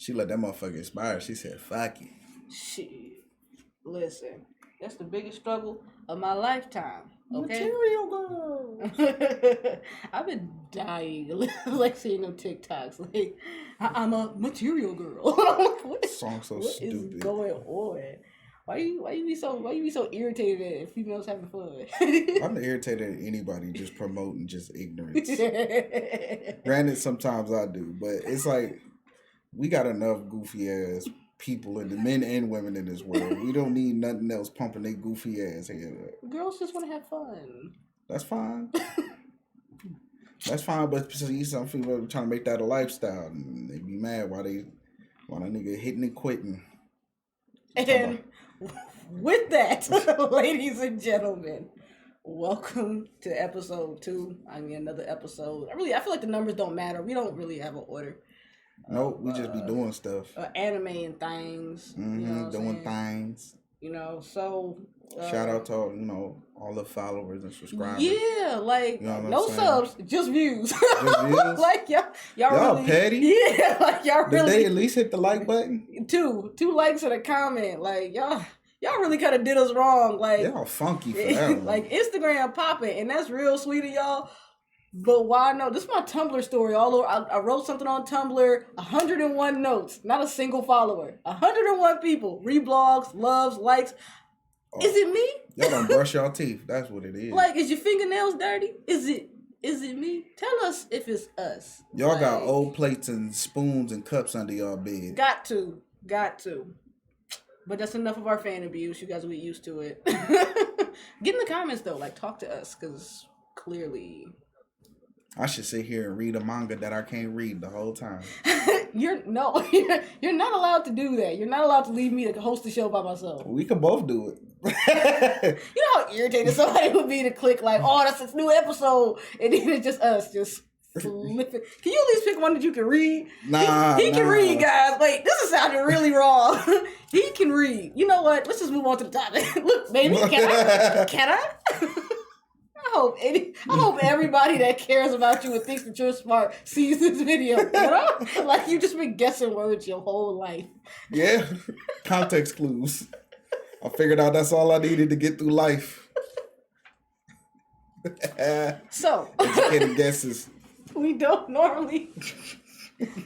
She let that motherfucker expire. She said, fuck it. Shit. Listen, that's the biggest struggle of my lifetime. Okay? Material girl. I've been dying like seeing them TikToks. Like, I'm a material girl. What Song so what stupid. is going on? Why you be so irritated at females having fun? I'm irritated at anybody just promoting just ignorance. Granted, sometimes I do, but it's like we got enough goofy ass people in the men and women in this world. We don't need nothing else pumping their goofy ass head up. Girls just want to have fun. That's fine. That's fine, but see, some people are trying to make that a lifestyle, and they be mad why the nigga hitting and quitting. And with that, ladies and gentlemen, welcome to episode 2. I mean, another episode. I feel like the numbers don't matter. We don't really have an order. Nope, we just be doing stuff. Anime and Thangs. Mm-hmm, you know doing things. So shout out to all the followers and subscribers. Yeah, like no subs, just views. Just views? Like y'all really, petty. Yeah, like y'all really. Did they at least hit the like button? Two likes and a comment. Like y'all really kind of did us wrong. Like y'all funky for that one. Like Instagram popping, and that's real sweet of y'all. But why no? This is my Tumblr story all over. I wrote something on Tumblr, 101 notes, not a single follower. 101 people, reblogs, loves, likes. Oh. Is it me? Y'all don't brush y'all teeth. That's what it is. Like, is your fingernails dirty? Is it me? Tell us if it's us. Y'all got old plates and spoons and cups under y'all bed. Got to. But that's enough of our fan abuse. You guys will get used to it. Get in the comments though. Like, talk to us, because clearly. I should sit here and read a manga that I can't read the whole time. You're not allowed to do that. You're not allowed to leave me to host the show by myself. We can both do it. You know how irritated somebody would be to click like, oh, that's a new episode, and then it's just us just flipping. Can you at least pick one that you can read? Nah, he can read, guys. Wait, this is sounding really wrong. He can read. You know what? Let's just move on to the topic. Look, baby, can I? I hope everybody that cares about you and thinks that you're smart sees this video. You know? Like you just been guessing words your whole life. Yeah, context clues. I figured out that's all I needed to get through life. So, educated guesses. We don't normally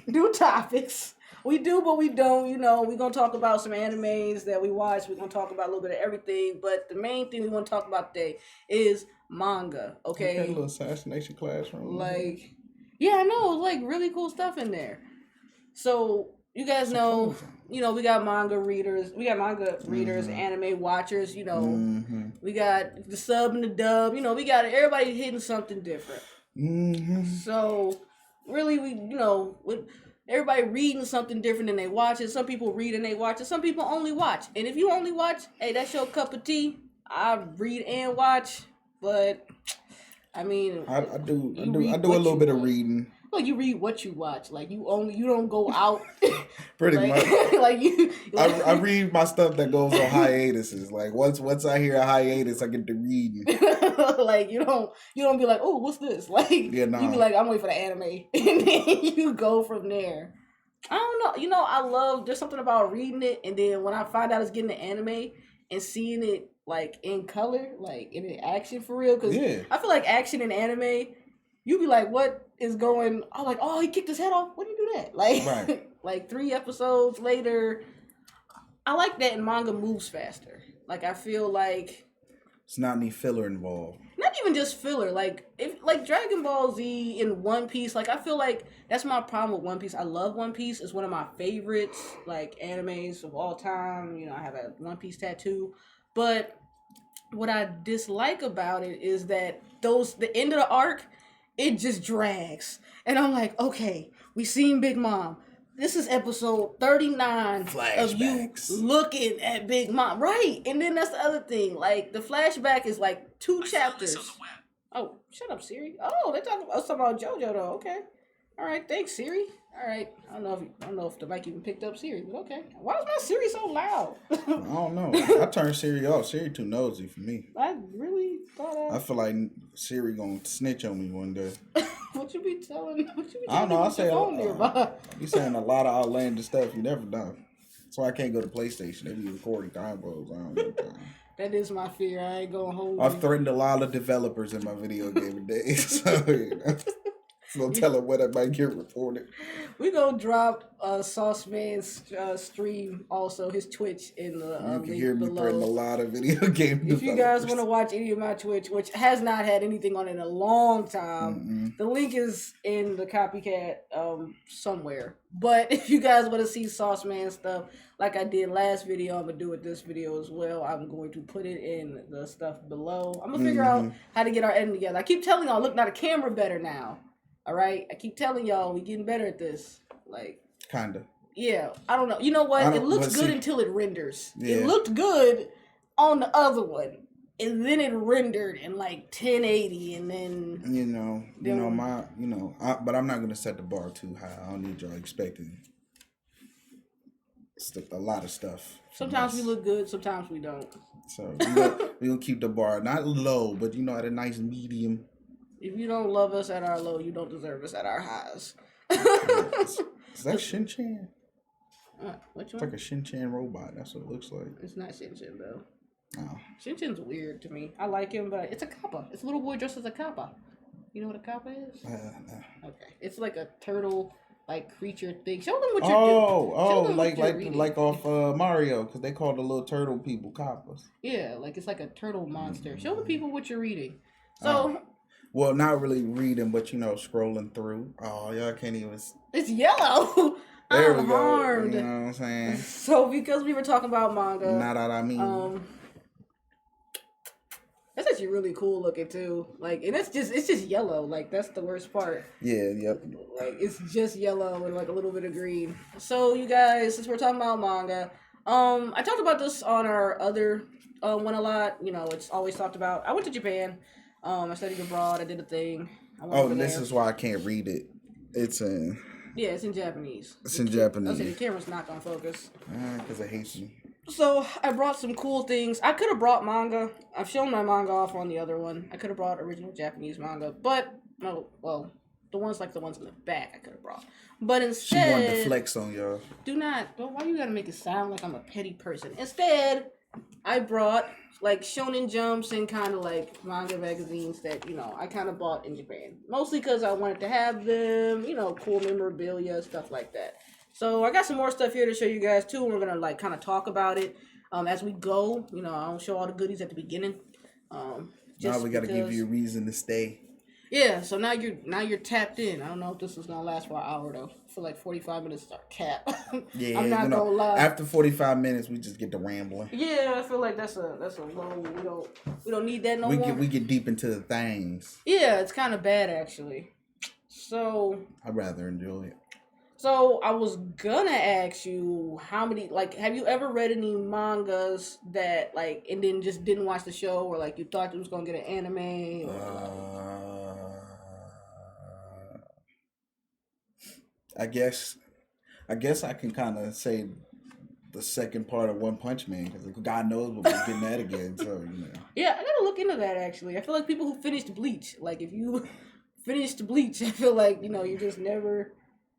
do topics. We do, but we don't. You know, we're going to talk about some animes that we watch. We're going to talk about a little bit of everything. But the main thing we want to talk about today is manga, okay? A little assassination classroom. Like, yeah, I know. Like, really cool stuff in there. So, you guys know, we got manga readers. We got manga readers, anime watchers, We got the sub and the dub. We got everybody hitting something different. So, really, with everybody reading something different than they watch it. Some people read and they watch it. Some people only watch. And if you only watch, hey, that's your cup of tea. I read and watch, but I mean, I do a little bit of reading. Like you read what you watch. Like you don't go out. Pretty much. Like you. I read my stuff that goes on hiatuses. Like once I hear a hiatus, I get to reading. Like you don't be like, oh, what's this? Like you be like, I'm waiting for the anime, and then you go from there. I don't know. I love. There's something about reading it, and then when I find out it's getting the anime and seeing it like in color, like in action for real. Because I feel like action in anime, you be like, what is going? Oh, like, oh, he kicked his head off. When do you do that? Like, right. Like 3 episodes later. I like that, and manga moves faster. Like I feel like it's not any filler involved. Not even just filler. Like Dragon Ball Z and One Piece. Like I feel like that's my problem with One Piece. I love One Piece. It's one of my favorites like animes of all time. I have a One Piece tattoo. But what I dislike about it is that the end of the arc, it just drags. And I'm like, okay, we seen Big Mom. This is episode 39 Flashbacks. Of you looking at Big Mom. Right. And then that's the other thing. Like, the flashback is like 2 chapters. Oh, shut up, Siri. Oh, they're talking about JoJo, though. Okay. All right. Thanks, Siri. All right. I don't know if the mic even picked up Siri, but okay. Why is my Siri so loud? I don't know. I turned Siri off. Siri too nosy for me. I really thought I feel like Siri gonna snitch on me one day. What you be telling? What you be telling? I don't know. I say nearby. you saying a lot of outlandish stuff you never done. So I can't go to PlayStation. They be recording combos. I don't know. That is my fear. I ain't gonna hold. I've threatened a lot of developers in my video game days. So tell them what I might get reported. We gonna drop Sauce Man's stream, also his Twitch in the You can link hear me below. threaten a lot of video game developers. If you guys want to watch any of my Twitch, which has not had anything on it in a long time, the link is in the Kopy Katt somewhere. But if you guys want to see Sauce Man stuff, like I did last video, I'm gonna do it this video as well. I'm going to put it in the stuff below. I'm gonna figure out how to get our editing together. I keep telling y'all, look, now the camera better now. All right, I keep telling y'all we getting better at this. Like, kinda. Yeah, I don't know. You know what? It looks good until it renders. Yeah. It looked good on the other one, and then it rendered in like 1080, and then but I'm not gonna set the bar too high. I don't need y'all expecting a lot of stuff. Sometimes we look good, sometimes we don't. So we gonna keep the bar not low, but at a nice medium. If you don't love us at our low, you don't deserve us at our highs. Is that Shin-Chan? Which one? It's like a Shin-Chan robot. That's what it looks like. It's not Shin-Chan, though. Oh. Shin-Chan's weird to me. I like him, but it's a kappa. It's a little boy dressed as a kappa. You know what a kappa is? No. Okay. It's like a turtle, creature thing. Show them what you're doing. Like off Mario, because they call the little turtle people kappas. Yeah, it's like a turtle monster. Show the people what you're reading. So... Well, not really reading, but scrolling through. Oh, y'all can't even. It's yellow. There I'm we go. harmed. You know what I'm saying? So because we were talking about manga, not what I mean. That's actually really cool looking too. And it's just yellow. That's the worst part. Yeah. Yep. It's just yellow and a little bit of green. So you guys, since we're talking about manga, I talked about this on our other one a lot. It's always talked about. I went to Japan. I studied abroad. I did a thing. This is why I can't read it. It's in. Yeah, it's in Japanese. It's in Japanese. I say the camera's not gonna focus. Because I hate you. So I brought some cool things. I could have brought manga. I've shown my manga off on the other one. I could have brought original Japanese manga, but no. Well, the ones in the back I could have brought. But instead, she wanted to flex on y'all. Do not. But why you gotta make it sound like I'm a petty person? Instead, I brought Shonen Jumps and kind of manga magazines that, I kind of bought in Japan. Mostly because I wanted to have them, cool memorabilia, stuff like that. So I got some more stuff here to show you guys too. And we're going to kind of talk about it as we go. I don't show all the goodies at the beginning. Now we got to give you a reason to stay. Yeah, so now you're tapped in. I don't know if this is gonna last for an hour though. For 45 minutes is our cap. Yeah, I'm not gonna lie. After 45 minutes, we just get to rambling. Yeah, I feel like that's a low. We don't need that no more. We get deep into the things. Yeah, it's kind of bad actually. So I'd rather enjoy it. So I was gonna ask you how many have you ever read any mangas that and then just didn't watch the show or you thought it was gonna get an anime? Or... I guess I can kind of say the second part of One Punch Man because God knows we'll be getting that again. So Yeah, I gotta look into that actually. I feel like people who finished Bleach, if you finished Bleach, I feel like you just never.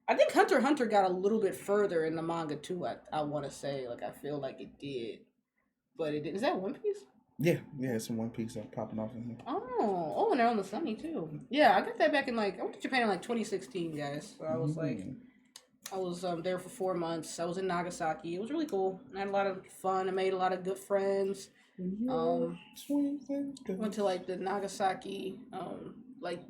I think Hunter x Hunter got a little bit further in the manga too. I want to say I feel like it did, but it did. Is that One Piece? Yeah, it's in One Piece. That's popping off in here. Oh, and they're on the Sunny too. Yeah, I got that back in I went to Japan in 2016, guys. So I was I was there for 4 months. I was in Nagasaki. It was really cool. I had a lot of fun. I made a lot of good friends. Went to the Nagasaki.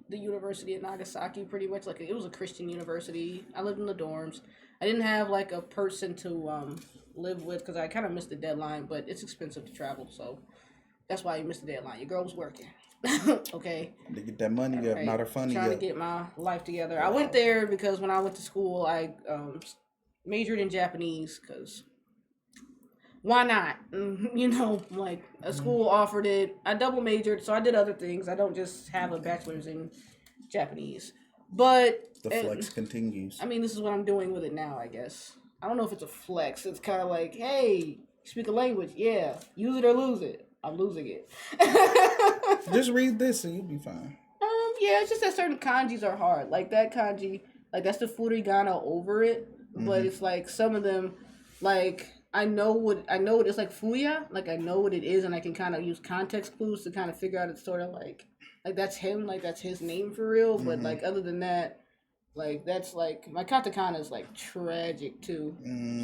The University of Nagasaki, pretty much it was a Christian university. I lived in the dorms. I didn't have a person to live with because I kind of missed the deadline, but it's expensive to travel, so that's why you missed the deadline. Your girl was working. Okay. To get that money up, not her funny Trying to get my life together. I went there because when I went to school, I majored in Japanese because why not? A school offered it. I double majored, so I did other things. I don't just have a bachelor's in Japanese. But the flex continues. I mean, this is what I'm doing with it now, I guess. I don't know if it's a flex. It's kind of hey, speak a language. Yeah, use it or lose it. I'm losing it. Just read this and you'll be fine. Yeah, it's just that certain kanjis are hard. Like that kanji, like that's the furigana over it. But it's like some of them, like I know what it's like fuya. Like I know what it is, and I can kind of use context clues to kind of figure out it's sort of like that's him, like that's his name for real. But like other than that, like that's like my katakana is like tragic too.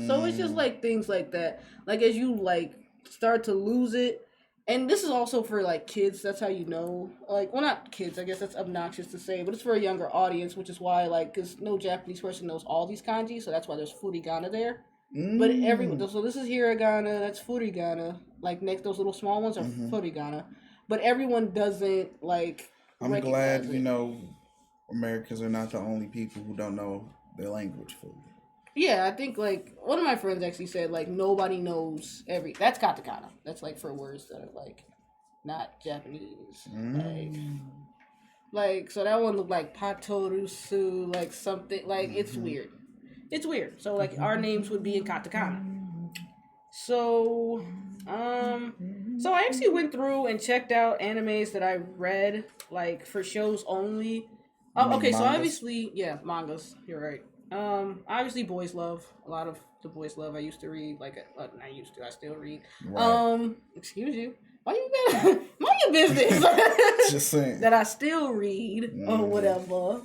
So it's just like things like that. Like as you like start to lose it. And this is also for like kids. That's how you know. Like, well, not kids. I guess that's obnoxious to say, but it's for a younger audience, which is why like, because no Japanese person knows all these kanji, so that's why there's furigana there. But so this is hiragana. That's furigana. Like next, those little small ones are furigana. But everyone doesn't like. I'm glad you know Americans are not the only people who don't know their language fully. Yeah, I think like one of my friends actually said like nobody knows that's katakana. That's like for words that are like not Japanese. Like so that one looked like patorusu, like something like it's weird. It's weird. So like our names would be in katakana. So so I actually went through and checked out animes that I read like for shows only. Okay, so obviously mangas. You're right. Obviously boys love a lot of the boys love. I used to read I still read. Right. Excuse you. Why you mind your business? Just saying that I still read or whatever.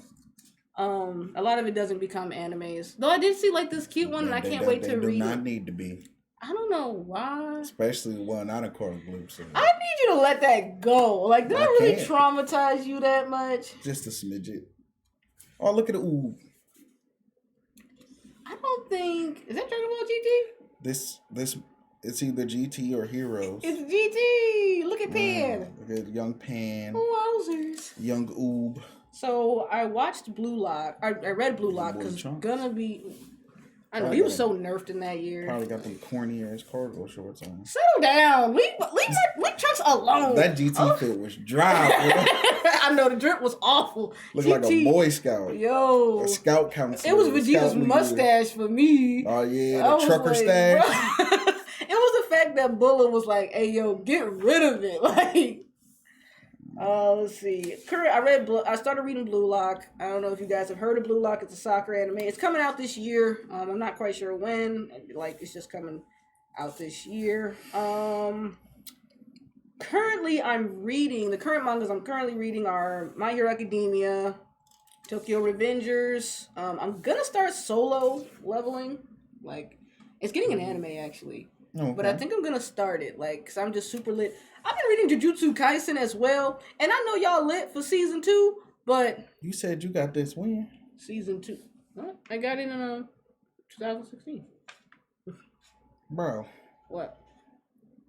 A lot of it doesn't become animes. Though I did see like this cute one, and I can't wait to read. They do not need to be. I don't know why. Especially one I done caught a glimpse of. I need you to let that go. Like, did I really traumatize you that much? Just a smidget. Oh, look at the ooh. I don't think is that Dragon Ball GT. This it's either GT or Heroes. It's GT. Look at Pan. Look at young Pan. Wowzers. Young Oob. So I watched Blue Lock. I read Blue Lock because gonna be. I know he was so nerfed in that year. Probably got them corny ass cargo shorts on. Settle down. Leave Trunks alone. That GT fit was dry. I know the drip was awful. Looked like a Boy Scout. Yo, a Scout council. It was Vegeta's mustache for me. Oh yeah, the trucker stash. It was the fact that Bulla was like, "Hey yo, get rid of it." Like, let's see. I started reading Blue Lock. I don't know if you guys have heard of Blue Lock. It's a soccer anime. It's coming out this year. I'm not quite sure when. Like, it's just coming out this year. Currently, the current mangas I'm currently reading are My Hero Academia, Tokyo Revengers. I'm gonna start Solo Leveling. Like, it's getting an anime actually. Okay. But I think I'm gonna start it, like, cause I'm just super lit. I've been reading Jujutsu Kaisen as well, and I know y'all lit for season 2, but you said you got this when? Season 2. Huh? I got it in 2016. Bro. What?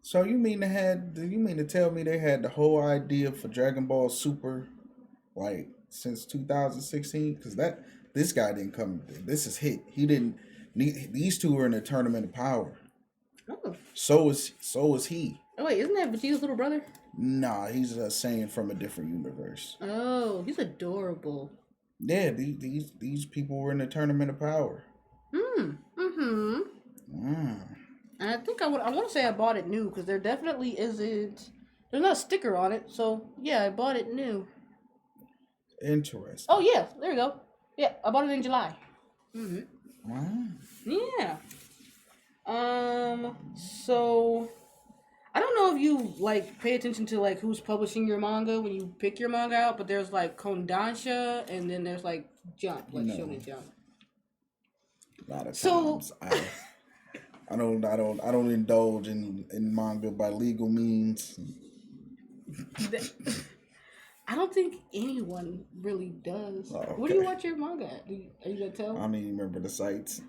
So you mean to tell me they had the whole idea for Dragon Ball Super, like since 2016? Because this guy didn't come. This is hit. He didn't. These two are in a tournament of power. Oh. So is he. Oh wait, isn't that Vegeta's little brother? Nah, he's a Saiyan from a different universe. Oh, he's adorable. Yeah, these people were in a tournament of power. And I think I want to say I bought it new because there definitely isn't. There's not a sticker on it, so yeah, I bought it new. Interesting. Oh yeah, there you go. Yeah, I bought it in July. Wow. Yeah. So I don't know if you like pay attention to like who's publishing your manga when you pick your manga out, but there's like Kodansha and then there's like Jump, like Shonen Jump. A lot of times I don't indulge in manga by legal means. I don't think anyone really does. Oh, okay. Where do you watch your manga at? Are you gonna tell? I don't even remember the sites.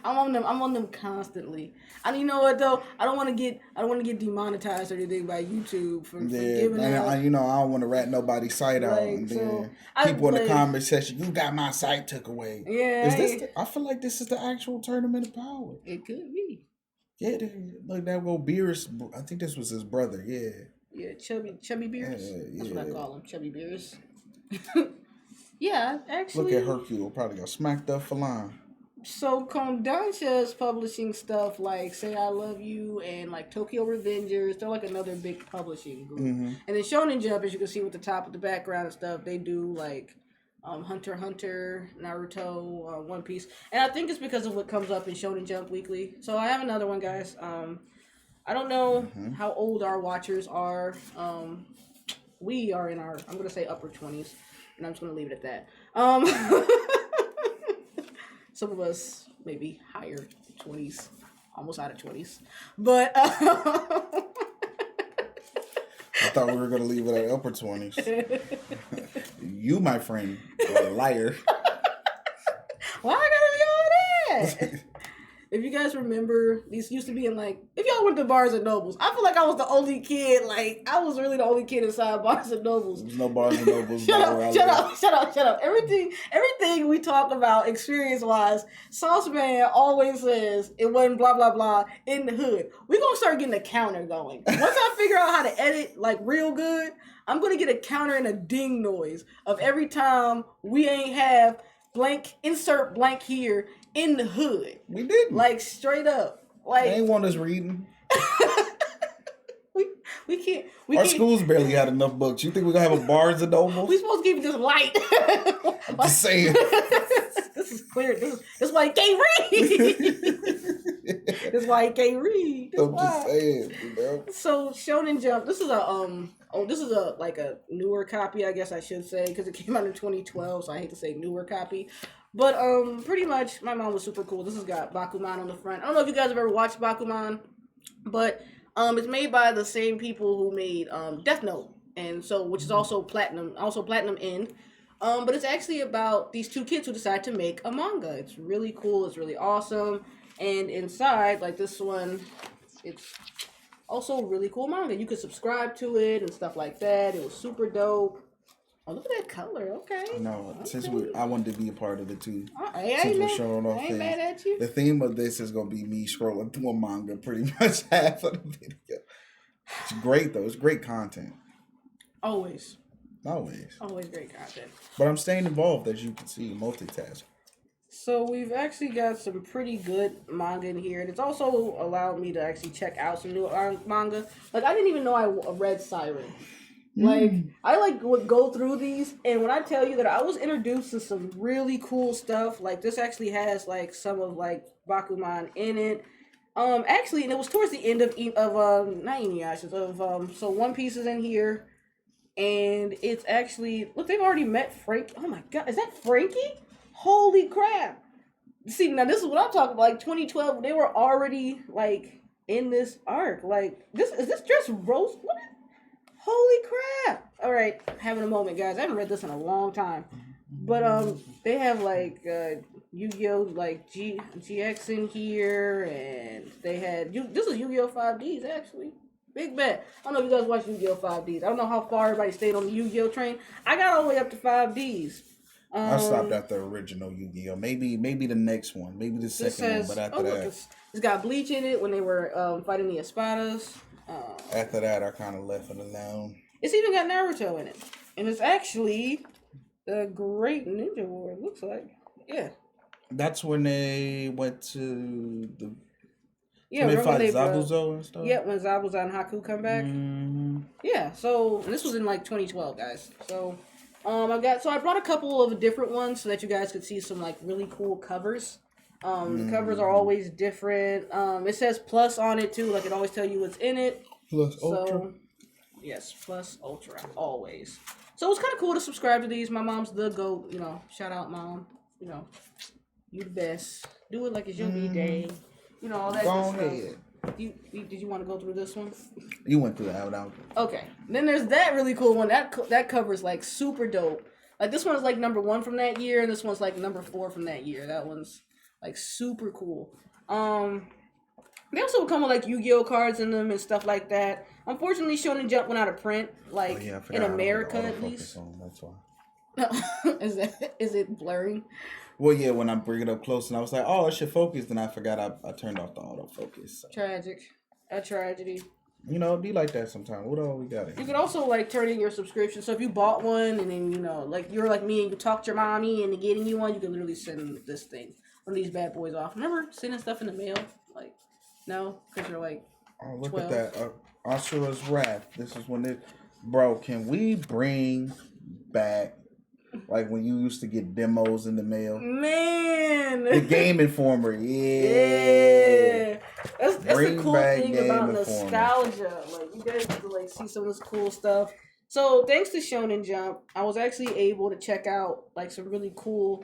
I'm on them constantly. And you know what though? I don't want to get demonetized or anything by YouTube for giving out. I don't want to rat nobody's site out. And then people in the comment section, you got my site took away. Yeah. I feel like this is the actual tournament of power. It could be. Yeah, like that little Beerus. I think this was his brother. Yeah. Yeah, Chubby Beerus. That's what I call him, Chubby Beerus. Yeah, actually. Look at Hercule. Probably got smacked up for lying. So Kodansha is publishing stuff like Say I Love You and like Tokyo Revengers. They're like another big publishing group. Mm-hmm. And then Shonen Jump, as you can see with the top of the background and stuff, they do like Hunter x Hunter, Naruto, One Piece. And I think it's because of what comes up in Shonen Jump Weekly. So I have another one, guys. I don't know how old our watchers are. We are in our, I'm going to say upper 20s. And I'm just going to leave it at that. Some of us maybe higher 20s, almost out of 20s. But I thought we were going to leave it at upper 20s. You, my friend, are a liar. Why I gotta be all that? If you guys remember, these used to be in like, if y'all went to Barnes and Nobles, I feel like I was the only kid, like, I was really the only kid inside Barnes and Nobles. There's no Barnes and Nobles. Shut up. Everything we talk about experience-wise, Sauce Man always says it wasn't blah, blah, blah in the hood. We're going to start getting a counter going. Once I figure out how to edit, like, real good, I'm going to get a counter and a ding noise of every time we ain't have blank, insert blank here in the hood. We didn't. Like, straight up. Like, they ain't want us reading. we can't. Our schools barely had enough books. You think we're going to have a Barnes and Nobles? We supposed to keep it just light. I'm just saying. This is clear. This is why he can't read. This is why he can't read. I'm just saying, you know? So, Shonen Jump, this is a like a newer copy, I guess I should say, because it came out in 2012, so I hate to say newer copy. But pretty much, my mom was super cool. This has got Bakuman on the front. I don't know if you guys have ever watched Bakuman, but it's made by the same people who made Death Note, and so which is also platinum end. But it's actually about these two kids who decide to make a manga. It's really cool. It's really awesome. And inside, like this one, it's also a really cool manga. You could subscribe to it and stuff like that. It was super dope. Oh, look at that color. Okay. No, okay. Since I wanted to be a part of it too. I ain't mad at you. The theme of this is going to be me scrolling through a manga pretty much half of the video. It's great though. It's great content. Always great content. But I'm staying involved, as you can see, multitask. So we've actually got some pretty good manga in here, and it's also allowed me to actually check out some new manga. Like, I didn't even know I read Siren. Like, I would go through these, and when I tell you that I was introduced to some really cool stuff, like this actually has like some of like Bakuman in it. Actually, and it was towards the end of not Inuyasha, of so One Piece is in here, and it's actually, look, they've already met Frank. Oh my god, is that Frankie? Holy crap! See, now this is what I'm talking about. Like 2012, they were already like in this arc. Like is this just Rose? What? Holy crap! All right, having a moment, guys. I haven't read this in a long time, but they have like Yu-Gi-Oh! Like GX in here, and they had this is Yu-Gi-Oh! 5Ds actually. Big bet. I don't know if you guys watch Yu-Gi-Oh! 5Ds. I don't know how far everybody stayed on the Yu-Gi-Oh! Train. I got all the way up to 5Ds. I stopped at the original Yu-Gi-Oh! Maybe the next one, maybe the second one, but after that, it's got Bleach in it when they were fighting the Espadas. After that, I kind of left it alone. It's even got Naruto in it, and it's actually the Great Ninja War. It looks like, yeah. That's when they went to the. Yeah, when they fought Zabuza and stuff. Yeah, when Zabuza and Haku come back. Mm-hmm. Yeah, so and this was in like 2012, guys. So, I brought a couple of different ones so that you guys could see some like really cool covers. The covers are always different. It says plus on it too, like it always tell you what's in it. Plus Ultra. Yes, plus Ultra, always. So it's kind of cool to subscribe to these. My mom's the GOAT, you know. Shout out, Mom. You know, you the best. Do it like it's your B-Day. You know, all that good stuff. Did you want to go through this one? You went through that out. Okay. Then there's that really cool one. That cover's like super dope. Like this one is like number 1 from that year, and this one's like number 4 from that year. That one's like super cool. They also come with like Yu-Gi-Oh cards in them and stuff like that. Unfortunately, Shonen Jump went out of print, like in America at least. That's why. Is it blurring? Well, yeah. When I bring it up close, and I was like, "Oh, it should focus," then I forgot I turned off the autofocus. So. Tragic, a tragedy. You know, it'd be like that sometimes. What all we got? You could also like turn in your subscription. So if you bought one and then like you're like me and you talked your mommy into getting you one, you can literally send this thing one of these bad boys off. Remember sending stuff in the mail? Like, no, because you're like, Oh, look 12. at that. Asura's Wrath. This is when it. Bro, can we bring back like when you used to get demos in the mail? Man, the Game Informer. Yeah. That's the cool thing Game about Informer. nostalgia. Like, you guys get to like see some of this cool stuff. So thanks to Shonen Jump, I was actually able to check out like some really cool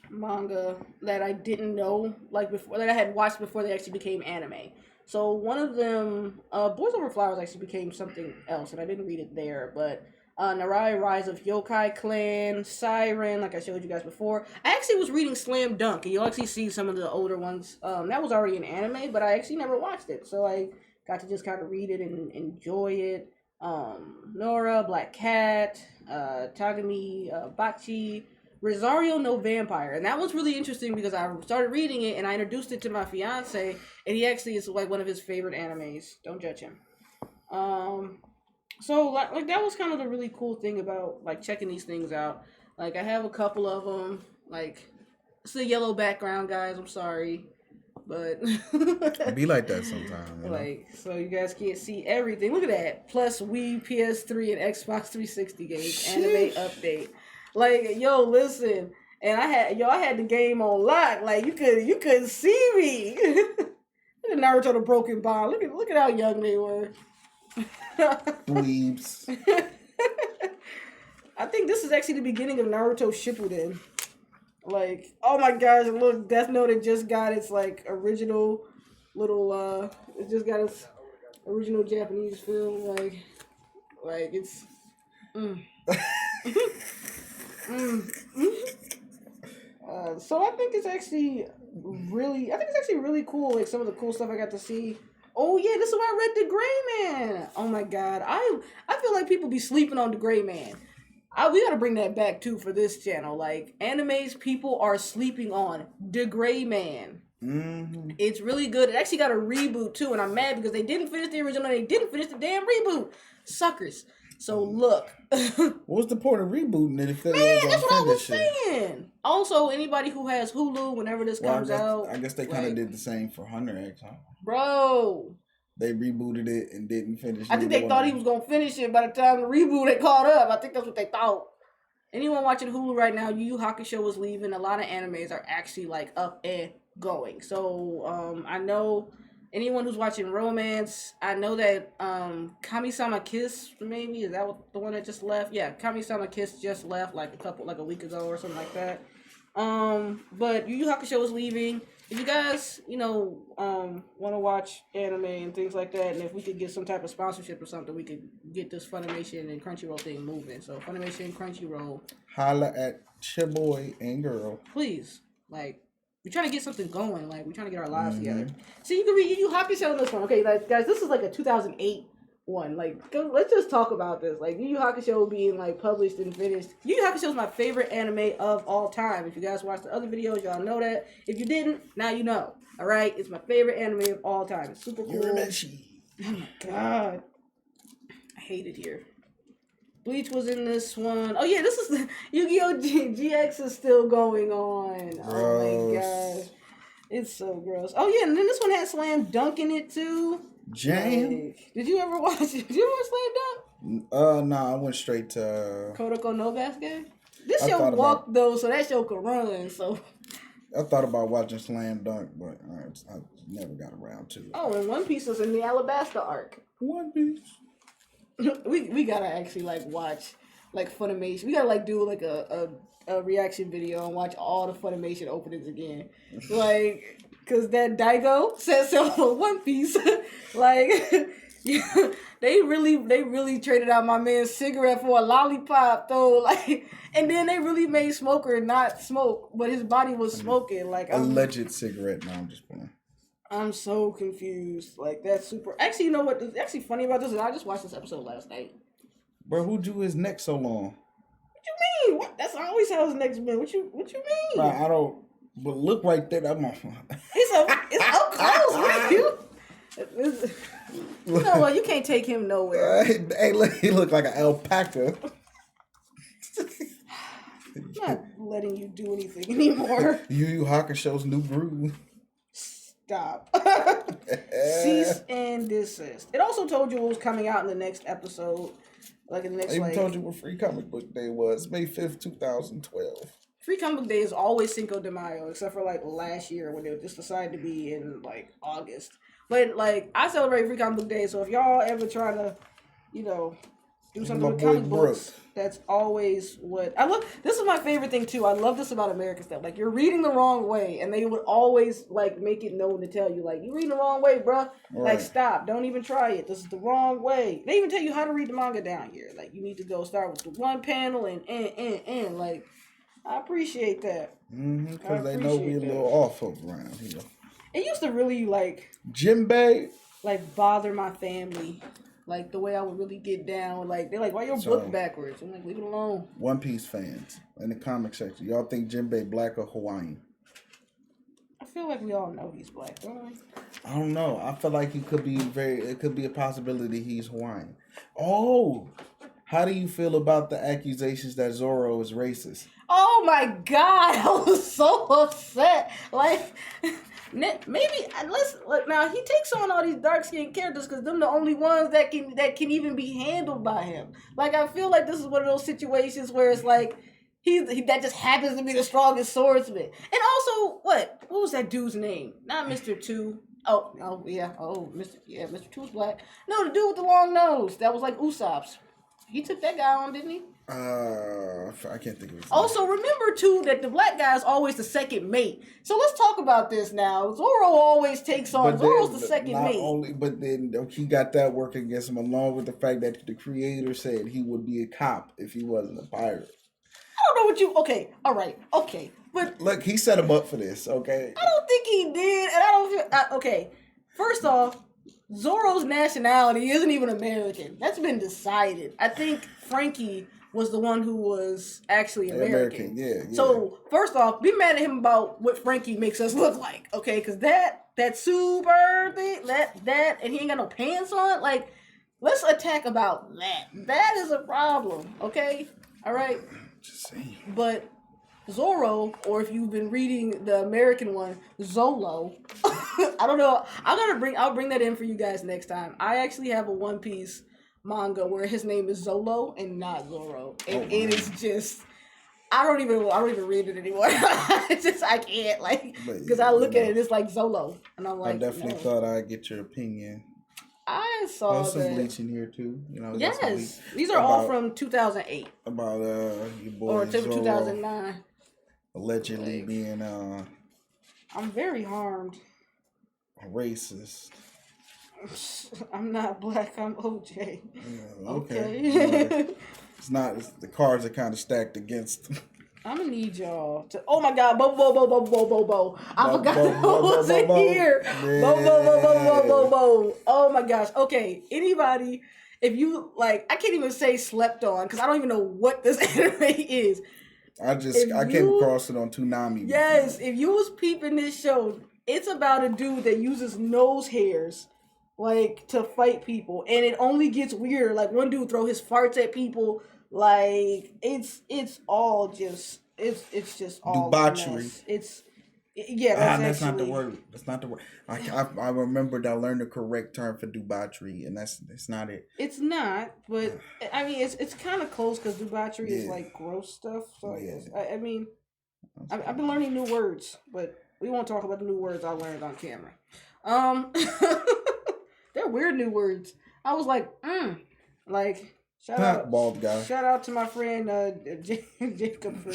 manga that I didn't know like before, that I had watched before they actually became anime. So one of them, Boys Over Flowers, actually became something else, and I didn't read it there. But Narai Rise of Yokai Clan, Siren, like I showed you guys before. I actually was reading Slam Dunk, and you'll actually see some of the older ones. That was already an anime, but I actually never watched it, so I got to just kind of read it and enjoy it. Nora, Black Cat, Tagami, Bachi, Rosario No Vampire. And that was really interesting because I started reading it and I introduced it to my fiance, and he actually is like one of his favorite animes. Don't judge him. So like that was kind of the really cool thing about like checking these things out. Like I have a couple of them. Like it's a yellow background, guys. I'm sorry, but be like that sometime. You know? Like so you guys can't see everything. Look at that. Plus Wii, PS3, and Xbox 360 games. Anime update. Like, yo, listen, and I had the game on lock. Like you couldn't see me. Look at Naruto the Broken Bond. Look at how young they were. Dweebs. I think this is actually the beginning of Naruto Shippuden. Like, oh my gosh, look, Death Note, it just got its like original little it just got its original Japanese film. Like it's so I think it's actually really cool. Like some of the cool stuff I got to see. Oh yeah, this is why I read The Gray Man. Oh my god, I feel like people be sleeping on The Gray Man. We gotta bring that back too for this channel. Like animes people are sleeping on The Gray Man. Mm-hmm. It's really good. It actually got a reboot too, and I'm mad because they didn't finish the original. And they didn't finish the damn reboot. Suckers. So look. What's the point of rebooting it if they're that's what I was saying. Also, anybody who has Hulu, whenever this comes out, I guess they kind of did the same for Hunter X, huh? Bro. They rebooted it and didn't finish it. I think they thought he was gonna finish it by the time the reboot had caught up. I think that's what they thought. Anyone watching Hulu right now, Yu Yu Hakusho is leaving. A lot of animes are actually like up and going. So I know anyone who's watching romance, I know that Kami-sama Kiss, maybe, is that the one that just left? Yeah, Kami-sama Kiss just left like a week ago or something like that. But Yu Yu Hakusho is leaving. If you guys, want to watch anime and things like that, and if we could get some type of sponsorship or something, we could get this Funimation and Crunchyroll thing moving. So Funimation, Crunchyroll, holla at your boy and girl, please. Like, we're trying to get something going. Like, we're trying to get our lives together. So you can read Yu Yu Hakusho on this one. Okay, like, guys, this is like a 2008 one. Like, let's just talk about this. Like, Yu Yu Hakusho being like published and finished. Yu Yu Hakusho is my favorite anime of all time. If you guys watched the other videos, y'all know that. If you didn't, now you know. All right, it's my favorite anime of all time. It's super cool. Oh my god, I hate it here. Bleach was in this one. Oh yeah, this is the Yu-Gi-Oh! GX is still going on. Gross. Oh my gosh, it's so gross. Oh yeah, and then this one had Slam Dunk in it too. Jam. Like, did you ever watch it? Did you ever watch Slam Dunk? No, I went straight to Kodako no Basket. This show walked though, so that show could run. So I thought about watching Slam Dunk, but I never got around to it. Oh, and One Piece was in the Alabasta arc. One Piece. we gotta actually like watch like Funimation. We gotta like do like a reaction video and watch all the Funimation openings again. Like, cause that Daigo says so for One Piece. Like, yeah, they really traded out my man's cigarette for a lollipop though. Like, and then they really made Smoker not smoke, but his body was smoking. Like, alleged cigarette. No, I'm just playing. I'm so confused. Like, that's super. Actually, you know what? It's actually funny about this is I just watched this episode last night. Bro, who drew his neck so long? What you mean? What? That's always how his neck's been. What you mean? Nah, I don't. But look right there. I'm on. It's up close, right? You know what? You can't take him nowhere. Hey, look, he look like an alpaca. I'm not letting you do anything anymore. Yu Yu Hakusho's new groove. Stop. Cease and desist. It also told you what was coming out in the next episode. Like in the next, I even told you what Free Comic Book Day was. May 5th, 2012. Free Comic Book Day is always Cinco de Mayo, except for like last year when they just decided to be in like August. But like I celebrate Free Comic Book Day, so if y'all ever try to, do something with comic books, that's always what I love. This is my favorite thing too. I love this about American stuff. Like you're reading the wrong way, and they would always like make it known to tell you like you're reading the wrong way, bruh. Right. Like stop, don't even try it. This is the wrong way. They even tell you how to read the manga down here. Like you need to go start with the one panel and like I appreciate that. Because they know we're a little off around here. It used to really like Jimbei like bother my family. Like the way I would really get down. Like they're like, why your book backwards? I'm like, leave it alone. One Piece fans in the comic section, y'all think Jimbei black or Hawaiian? I feel like we all know he's black, don't we? I don't know. I feel like it could be a possibility he's Hawaiian. Oh, how do you feel about the accusations that Zoro is racist? Oh my God, I was so upset. Like, maybe let's look now. He takes on all these dark skinned characters because them the only ones that can even be handled by him. Like, I feel like this is one of those situations where it's like he that just happens to be the strongest swordsman. And also, what was that dude's name? Not Mr. Two. Oh yeah. Oh, Mr. Two's black. No, the dude with the long nose. That was like Usopp's. He took that guy on, didn't he? I can't think of it. Also, remember, too, that the black guy is always the second mate. So let's talk about this now. Zoro always takes on... Zoro's the second mate. But then he got that working against him, along with the fact that the creator said he would be a cop if he wasn't a pirate. I don't know what you... Okay, all right, okay. But look, he set him up for this, okay? I don't think he did, and I don't feel... okay, first off, Zoro's nationality isn't even American. That's been decided. I think Frankie was the one who was actually American. Yeah. So, first off, be mad at him about what Frankie makes us look like, okay? Because that super thing, that, and he ain't got no pants on, like, let's attack about that. That is a problem, okay? All right? Just saying. But Zoro, or if you've been reading the American one, Zolo. I don't know. I'll bring that in for you guys next time. I actually have a One Piece manga where his name is Zolo and not Zoro, and it is just I don't even read it anymore. I can't because I look at it, it's like Zolo, and I'm like, I definitely thought I'd get your opinion. I saw there's some Bleach in here too. Yes, these are all from 2008. About your boy or 2009. Allegedly being I'm very harmed. A racist. I'm not black, I'm OJ. Yeah, okay. It's not, the cards are kind of stacked against them. I'm gonna need y'all to. Oh my God, Bo. I forgot who was in here. Bo. Oh my gosh. Okay, anybody, if you like, I can't even say slept on because I don't even know what this anime is. I came across it on Toonami. Yes, if you was peeping this show, it's about a dude that uses nose hairs like to fight people, and it only gets weirder. Like one dude throw his farts at people. Like it's all just it's just all debauchery. That's not the word. That's not the word. I remembered I learned the correct term for debauchery, and that's not it. It's not, but I mean it's kind of close because debauchery is like gross stuff. So I mean, I've been learning new words, but we won't talk about the new words I learned on camera. They're weird new words. I was like, like. Shout out, bald guy. Shout out to my friend Jacob for